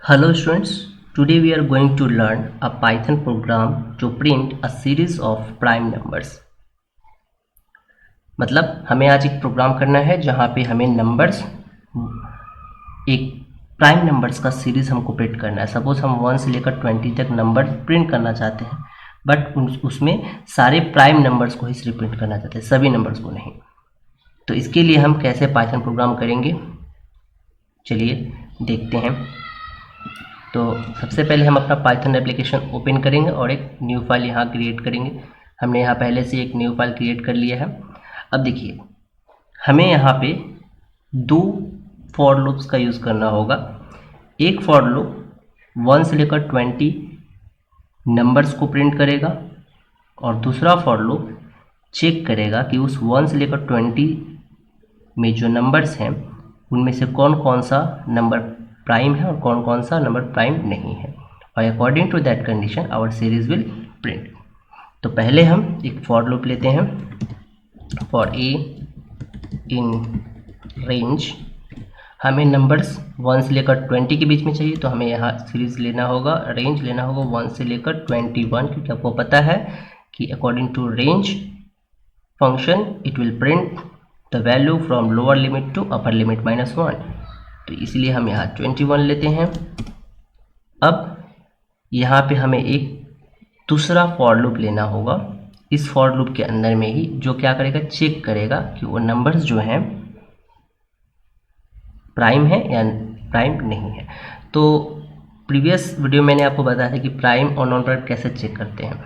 Hello students, today we are going to learn a Python program to print a series of prime numbers। मतलब हमें आज एक programme करना है जहाँ पे हमें नंबर्स एक प्राइम नंबर्स का सीरीज हमको प्रिंट करना है। सपोज हम 1 से लेकर 20 तक नंबर प्रिंट करना चाहते हैं, बट उसमें सारे प्राइम नंबर्स को ही सिर्फ प्रिंट करना चाहते हैं, सभी नंबर्स को नहीं। तो इसके लिए हम कैसे पाइथन प्रोग्राम करेंगे, चलिए देखते हैं। तो सबसे पहले हम अपना पाइथन एप्लीकेशन ओपन करेंगे और एक न्यू फाइल यहाँ क्रिएट करेंगे। हमने यहाँ पहले से एक न्यू फाइल क्रिएट कर लिया है। अब देखिए, हमें यहाँ पे दो फॉर लूप्स का यूज़ करना होगा। एक फॉर लूप 1 से लेकर 20 नंबर्स को प्रिंट करेगा और दूसरा फॉर लूप चेक करेगा कि उस 1 से लेकर 20 में जो नंबर्स हैं उनमें से कौन कौन सा नंबर प्राइम है और कौन कौन सा नंबर प्राइम नहीं है, और according to that condition our series will print. तो पहले हम एक फॉर लूप लेते हैं। फॉर ए इन रेंज, हमें नंबर्स 1 से लेकर 20 के बीच में चाहिए, तो हमें यहाँ सीरीज लेना होगा, रेंज लेना होगा 1 से लेकर 21, क्योंकि आपको पता है कि according to range function it will print the value from lower limit to upper limit -1। तो इसलिए हम यहाँ 21 लेते हैं। अब यहाँ पे हमें एक दूसरा फॉर लूप लेना होगा। इस फॉर लूप के अंदर में ही जो क्या करेगा, चेक करेगा कि वो नंबर्स जो हैं प्राइम है या प्राइम नहीं है। तो प्रीवियस वीडियो मैंने आपको बताया था कि प्राइम और नॉन प्राइम कैसे चेक करते हैं।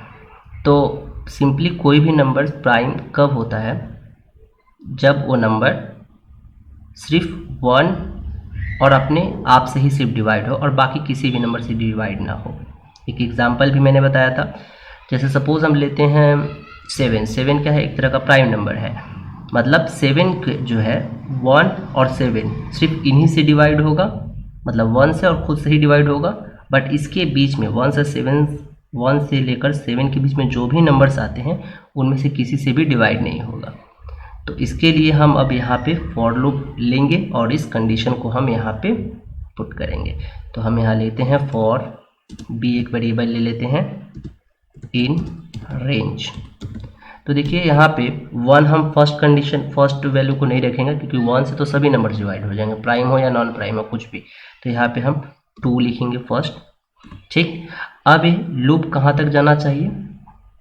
तो सिंपली कोई भी नंबर प्राइम कब होता है, जब वो नंबर सिर्फ 1 और अपने आप से ही सिर्फ डिवाइड हो और बाकी किसी भी नंबर से डिवाइड ना हो। एक एग्जांपल भी मैंने बताया था, जैसे सपोज हम लेते हैं 7 क्या है, एक तरह का प्राइम नंबर है। मतलब 7 जो है 1 और 7 सिर्फ इन्हीं से डिवाइड होगा, मतलब 1 से और खुद से ही डिवाइड होगा। बट इसके बीच में 1 से लेकर 7 के बीच में जो भी नंबर्स आते हैं उनमें से किसी से भी डिवाइड नहीं होगा। तो इसके लिए हम अब यहाँ पे फॉर लूप लेंगे और इस कंडीशन को हम यहाँ पे पुट करेंगे। तो हम यहाँ लेते हैं फॉर बी, एक वेरिएबल ले लेते हैं इन रेंज। तो देखिए यहाँ पे 1 हम फर्स्ट वैल्यू को नहीं रखेंगे, क्योंकि 1 से तो सभी नंबर डिवाइड हो जाएंगे, प्राइम हो या नॉन प्राइम हो कुछ भी। तो यहाँ पे हम 2 लिखेंगे फर्स्ट। ठीक, अब ये लूप कहाँ तक जाना चाहिए,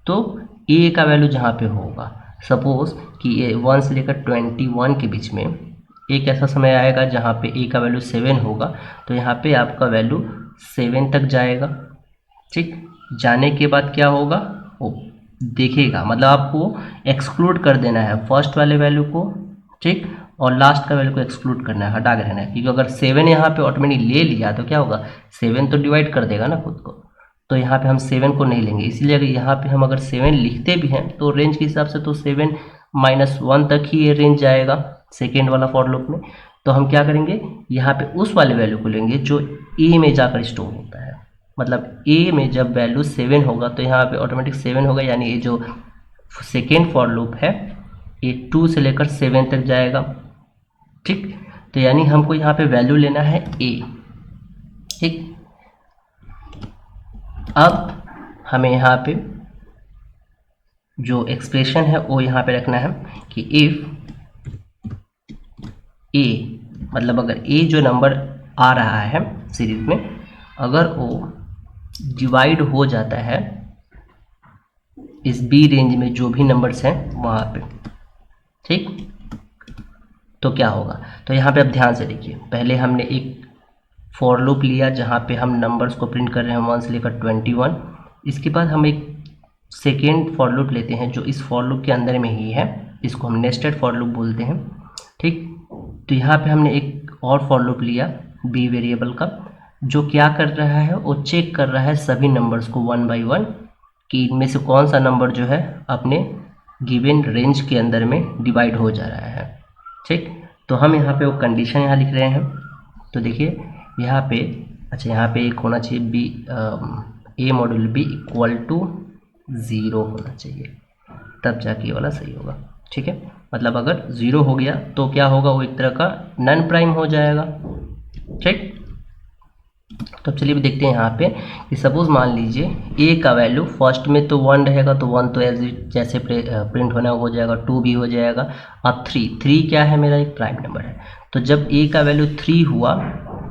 तो ए का वैल्यू जहाँ पे होगा, सपोज कि ये 1 से लेकर 21 के बीच में एक ऐसा समय आएगा जहाँ पे ए का वैल्यू 7 होगा, तो यहाँ पे आपका वैल्यू 7 तक जाएगा। ठीक, जाने के बाद क्या होगा, वो देखेगा, मतलब आपको एक्सक्लूड कर देना है फर्स्ट वाले वैल्यू को, ठीक, और लास्ट का वैल्यू को एक्सक्लूड करना है, हटा के रहना है। क्योंकि अगर 7 यहाँ पे ऑटोमेटिक ले लिया तो क्या होगा, 7 तो डिवाइड कर देगा ना खुद को, तो यहाँ पे हम 7 को नहीं लेंगे। इसलिए अगर यहाँ पे हम अगर 7 लिखते भी हैं तो रेंज के हिसाब से तो 7 -1 तक ही ये रेंज जाएगा सेकेंड वाला फॉर लूप में। तो हम क्या करेंगे, यहाँ पे उस वाले वैल्यू को लेंगे जो ए में जाकर स्टोर होता है। मतलब ए में जब वैल्यू 7 होगा तो यहाँ पे ऑटोमेटिक 7 होगा, यानी ये जो सेकेंड फॉर लूप है ये 2 से लेकर 7 तक जाएगा। ठीक, तो यानी हमको यहाँ पे वैल्यू लेना है ए। ठीक, अब हमें यहाँ पे जो एक्सप्रेशन है वो यहाँ पे रखना है कि इफ ए, मतलब अगर ए जो नंबर आ रहा है सीरीज में, अगर वो डिवाइड हो जाता है इस बी रेंज में जो भी नंबर्स हैं वहाँ पे, ठीक, तो क्या होगा। तो यहाँ पे अब ध्यान से देखिए, पहले हमने एक फॉर लूप लिया जहाँ पे हम नंबर्स को प्रिंट कर रहे हैं 1 से लेकर 21। इसके बाद हम एक सेकेंड फॉर लूप लेते हैं जो इस फॉर लूप के अंदर में ही है, इसको हम नेस्टेड फॉर लूप बोलते हैं। ठीक, तो यहाँ पे हमने एक और फॉर लूप लिया बी वेरिएबल का, जो क्या कर रहा है, वो चेक कर रहा है सभी नंबर्स को 1 बाई 1 कि इनमें से कौन सा नंबर जो है अपने गिवन रेंज के अंदर में डिवाइड हो जा रहा है। ठीक, तो हम यहाँ पे वो कंडीशन यहाँ लिख रहे हैं। तो देखिए यहाँ पे, अच्छा यहाँ पे एक होना चाहिए b a module b equal to 0 होना चाहिए, तब जाके ये वाला सही होगा। ठीक है, मतलब अगर 0 हो गया तो क्या होगा, वो एक तरह का नन प्राइम हो जाएगा। ठीक, तो अब चलिए भी देखते हैं यहाँ पे कि सपोज मान लीजिए ए का वैल्यू फर्स्ट में तो 1 रहेगा, तो 1 तो जैसे प्रिंट होना हो जाएगा, 2 भी हो जाएगा। अब 3 क्या है, मेरा एक प्राइम नंबर है। तो जब ए का वैल्यू 3 हुआ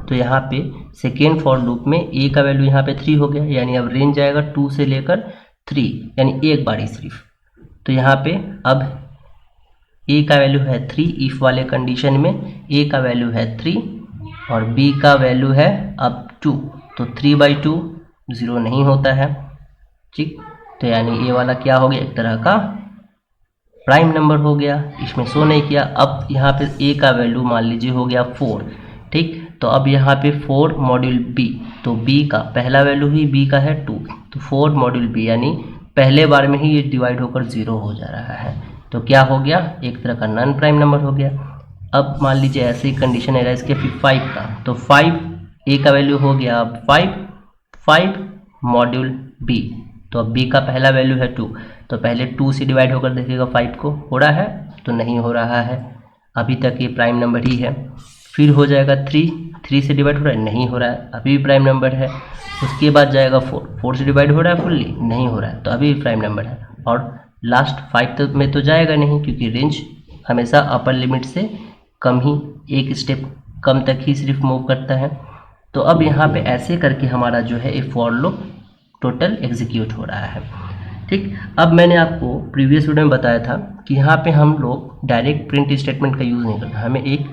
तो यहाँ पे सेकेंड फॉर लूप में ए का वैल्यू यहाँ पे 3 हो गया, यानी अब रेंज आएगा 2 से लेकर 3, यानी एक बार ही सिर्फ। तो यहाँ पे अब ए का वैल्यू है 3, इफ वाले कंडीशन में ए का वैल्यू है 3 और बी का वैल्यू है अब 2, तो 3/2 0 नहीं होता है, ठीक। तो यानी ए वाला क्या हो गया, एक तरह का प्राइम नंबर हो गया, इसमें शो नहीं किया। अब यहाँ पे ए का वैल्यू मान लीजिए हो गया 4, ठीक। तो अब यहाँ पे 4 मॉड्यूल बी, तो बी का पहला वैल्यू ही बी का है 2, तो 4 मॉड्यूल बी, यानी पहले बार में ही ये डिवाइड होकर 0 हो जा रहा है। तो क्या हो गया, एक तरह का नॉन प्राइम नंबर हो गया। अब मान लीजिए ऐसे ही कंडीशन है इसके फिर 5 का, तो 5 ए का वैल्यू हो गया अब 5 मॉड्यूल बी, तो अब बी का पहला वैल्यू है 2, तो पहले 2 से डिवाइड होकर देखिएगा 5 को, हो रहा है तो नहीं हो रहा है, अभी तक ये प्राइम नंबर ही है। फिर हो जाएगा 3 से डिवाइड हो रहा है, नहीं हो रहा है, अभी भी प्राइम नंबर है। उसके बाद जाएगा 4 से डिवाइड हो रहा है फुल्ली, नहीं हो रहा है, तो अभी भी प्राइम नंबर है। और लास्ट 5 तक में तो जाएगा नहीं, क्योंकि रेंज हमेशा अपर लिमिट से कम ही, एक स्टेप कम तक ही सिर्फ मूव करता है। तो अब यहाँ पे ऐसे करके हमारा जो है ये फॉर लूप टोटल एग्जीक्यूट हो रहा है, ठीक। अब मैंने आपको प्रीवियस वीडियो में बताया था कि यहाँ पे हम लोग डायरेक्ट प्रिंट स्टेटमेंट का यूज़ नहीं करना, हमें एक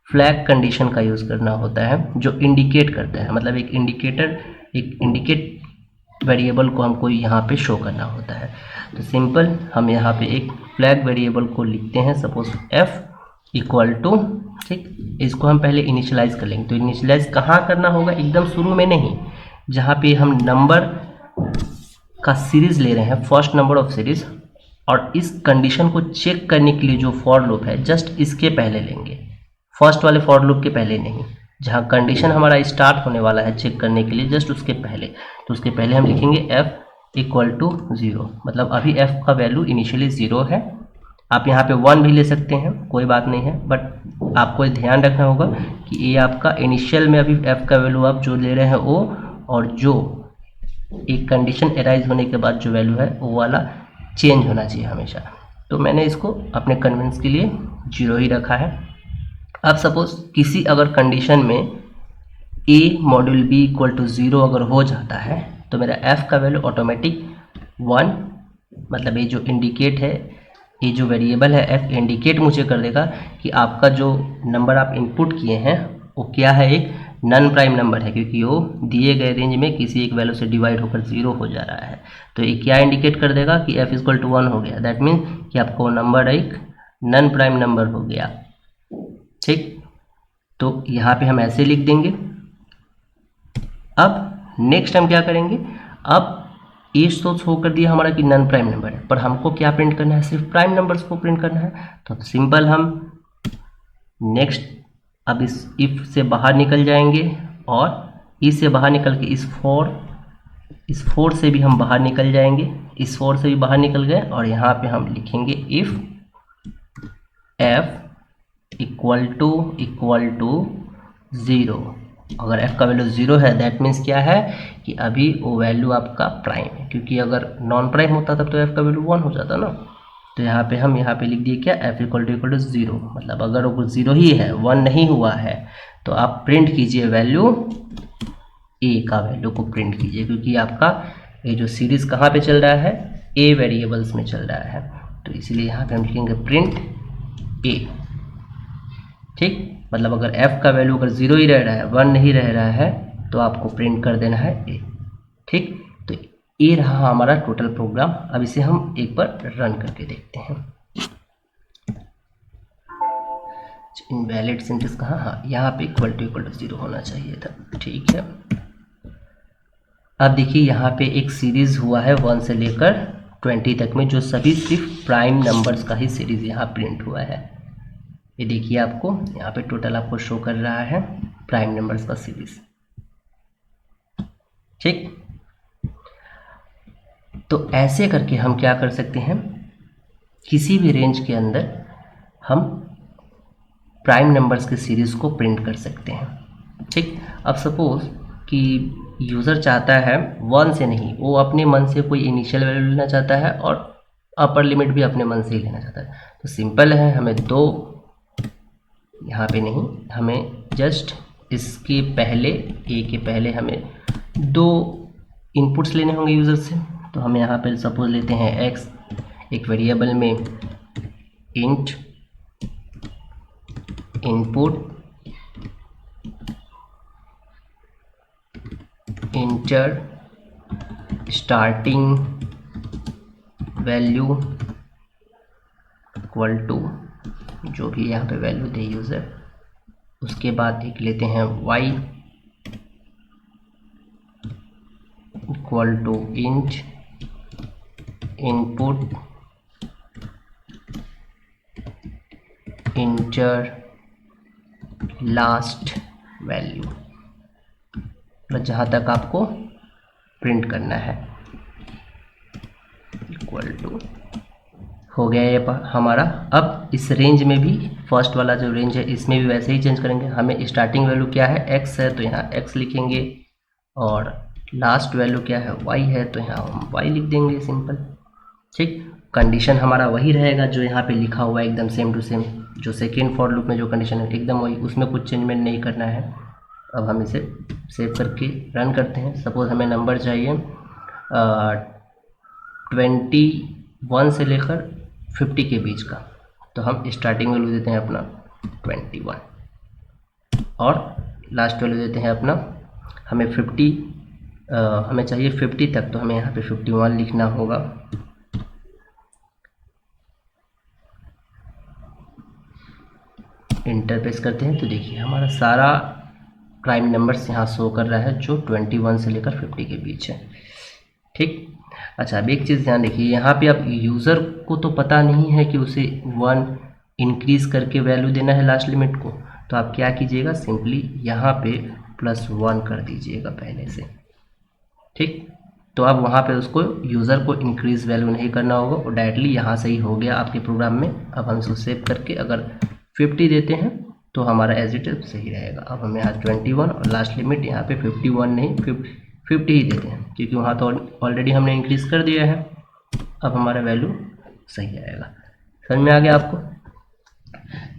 फ्लैग कंडीशन का यूज़ करना होता है जो इंडिकेट करता है, मतलब एक इंडिकेट वेरिएबल को हमको यहाँ पे शो करना होता है। तो सिंपल हम यहाँ पे एक फ्लैग वेरिएबल को लिखते हैं, सपोज f इक्वल टू, ठीक। इसको हम पहले इनिशियलाइज कर लेंगे। तो इनिशियलाइज कहाँ करना होगा, एकदम शुरू में नहीं, जहाँ पे हम नंबर का सीरीज ले रहे हैं, फर्स्ट नंबर ऑफ सीरीज, और इस कंडीशन को चेक करने के लिए जो फॉर लूप है जस्ट इसके पहले लेंगे, फर्स्ट वाले फॉर लूप के पहले नहीं। जहाँ कंडीशन हमारा स्टार्ट होने वाला है चेक करने के लिए जस्ट उसके पहले, तो उसके पहले हम लिखेंगे f इक्वल टू 0, मतलब अभी f का वैल्यू इनिशियली 0 है। आप यहाँ पे 1 भी ले सकते हैं, कोई बात नहीं है, बट आपको ध्यान रखना होगा कि ये आपका इनिशियल में अभी f का वैल्यू आप जो ले रहे हैं वो, और जो एक कंडीशन एराइज होने के बाद जो वैल्यू है वो वाला चेंज होना चाहिए हमेशा। तो मैंने इसको अपने कन्वेंस के लिए 0 ही रखा है। अब सपोज किसी अगर कंडीशन में a module b equal to 0 अगर हो जाता है तो मेरा f का वैल्यू ऑटोमेटिक 1, मतलब ये जो इंडिकेट है, ये जो वेरिएबल है f इंडिकेट मुझे कर देगा कि आपका जो नंबर आप इनपुट किए हैं वो क्या है, एक नॉन प्राइम नंबर है, क्योंकि वो दिए गए रेंज में किसी एक वैल्यू से डिवाइड होकर 0 हो जा रहा है। तो ये क्या इंडिकेट कर देगा कि f इक्वल टू 1 हो गया, दैट मीन्स कि आपको नंबर एक नॉन प्राइम नंबर हो गया, ठीक। तो यहाँ पे हम ऐसे लिख देंगे। अब नेक्स्ट हम क्या करेंगे, अब ये तो शो कर दिया हमारा कि नॉन प्राइम नंबर है, पर हमको क्या प्रिंट करना है, सिर्फ प्राइम नंबर्स को प्रिंट करना है। तो सिंपल हम नेक्स्ट अब इस इफ से बाहर निकल जाएंगे और इस से बाहर निकल के इस फोर से भी हम बाहर निकल जाएंगे, इस फोर से भी बाहर निकल गए, और यहाँ पे हम लिखेंगे इफ f इक्वल टू 0। अगर f का वैल्यू 0 है दैट मीन्स क्या है कि अभी वो वैल्यू आपका प्राइम है, क्योंकि अगर नॉन प्राइम होता तब तो f का वैल्यू 1 हो जाता ना। तो यहाँ पे हम लिख दिए क्या, f इक्वल टू 0, मतलब अगर वो 0 ही है, 1 नहीं हुआ है, तो आप प्रिंट कीजिए वैल्यू a का वैल्यू को प्रिंट कीजिए, क्योंकि आपका ये जो सीरीज कहाँ पे चल रहा है, a वेरिएबल्स में चल रहा है। तो इसलिए यहाँ पे हम लिखेंगे प्रिंट a, ठीक। मतलब अगर f का वैल्यू अगर 0 ही रह रहा है, 1 नहीं रह रहा है, तो आपको प्रिंट कर देना है a, ठीक। तो ये रहा हमारा टोटल प्रोग्राम। अब इसे हम एक बार रन करके देखते हैं। इनवैलिड सिंटेक्स कहाँ, हाँ यहाँ पे इक्वल टू 0 होना चाहिए था, ठीक है। अब देखिए यहाँ पे एक सीरीज हुआ है 1 से लेकर 20 तक में, जो सभी सिर्फ प्राइम नंबर्स का ही सीरीज यहाँ प्रिंट हुआ है। ये देखिए आपको यहाँ पे टोटल आपको शो कर रहा है प्राइम नंबर्स का सीरीज, ठीक। तो ऐसे करके हम क्या कर सकते हैं, किसी भी रेंज के अंदर हम प्राइम नंबर्स के सीरीज को प्रिंट कर सकते हैं, ठीक। अब सपोज कि यूज़र चाहता है 1 से नहीं, वो अपने मन से कोई इनिशियल वैल्यू लेना चाहता है और अपर लिमिट भी अपने मन से ही लेना चाहता है। तो सिंपल है, हमें 2 यहाँ पे नहीं, हमें जस्ट इसके पहले ए के पहले हमें 2 इनपुट्स लेने होंगे यूज़र से। तो हम यहाँ पे सपोज लेते हैं x, एक वेरिएबल में int input enter starting value equal to जो भी यहाँ पे वैल्यू दे यूज़र, उसके बाद एक लेते हैं y equal to int input enter last value, मतलब जहाँ तक आपको प्रिंट करना है, इक्वल टू हो गया ये हमारा। अब इस रेंज में भी फर्स्ट वाला जो रेंज है इसमें भी वैसे ही चेंज करेंगे। हमें स्टार्टिंग वैल्यू क्या है, x है तो यहाँ x लिखेंगे, और लास्ट वैल्यू क्या है, y है तो यहाँ हम y लिख देंगे, सिंपल। ठीक, कंडीशन हमारा वही रहेगा जो यहाँ पे लिखा हुआ है, एकदम सेम टू सेम। जो सेकेंड फॉर लूप में जो कंडीशन है एकदम वही, उसमें कुछ चेंजमेंट नहीं करना है। अब हम इसे सेव करके रन करते हैं। सपोज हमें नंबर चाहिए 21 से लेकर 50 के बीच का, तो हम स्टार्टिंग वैल्यू देते हैं अपना 21 और लास्ट वैल्यू देते हैं अपना, हमें 50 हमें चाहिए 50 तक, तो हमें यहाँ पे 51 लिखना होगा। इंटर प्रेस करते हैं तो देखिए हमारा सारा प्राइम नंबर्स यहाँ शो कर रहा है जो 21 से लेकर 50 के बीच है। ठीक, अच्छा अब एक चीज़ ध्यान देखिए, यहाँ पे अब यूज़र को तो पता नहीं है कि उसे 1 इंक्रीज़ करके वैल्यू देना है लास्ट लिमिट को, तो आप क्या कीजिएगा, सिंपली यहाँ पे +1 कर दीजिएगा पहले से। ठीक, तो अब वहाँ पे उसको यूज़र को इंक्रीज़ वैल्यू नहीं करना होगा, और डायरेक्टली यहाँ से ही हो गया आपके प्रोग्राम में। अब हम इसको सेव करके अगर 50 देते हैं तो हमारा एज इट इज सही रहेगा। अब हम यहाँ 21 और लास्ट लिमिट यहाँ पे 51 नहीं 50 ही देते हैं, क्योंकि वहाँ तो ऑलरेडी हमने इंक्रीज़ कर दिया है। अब हमारा वैल्यू सही आएगा। समझ में आ गया आपको?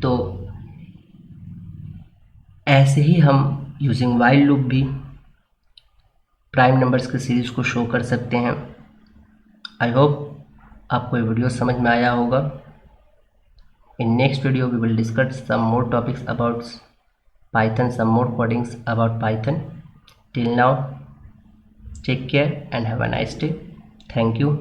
तो ऐसे ही हम यूजिंग वाइल लूप भी प्राइम नंबर्स के सीरीज़ को शो कर सकते हैं। आई होप आपको ये वीडियो समझ में आया होगा। In next video we will discuss some more topics about Python, some more codings about Python. Till now, take care and have a nice day. Thank you.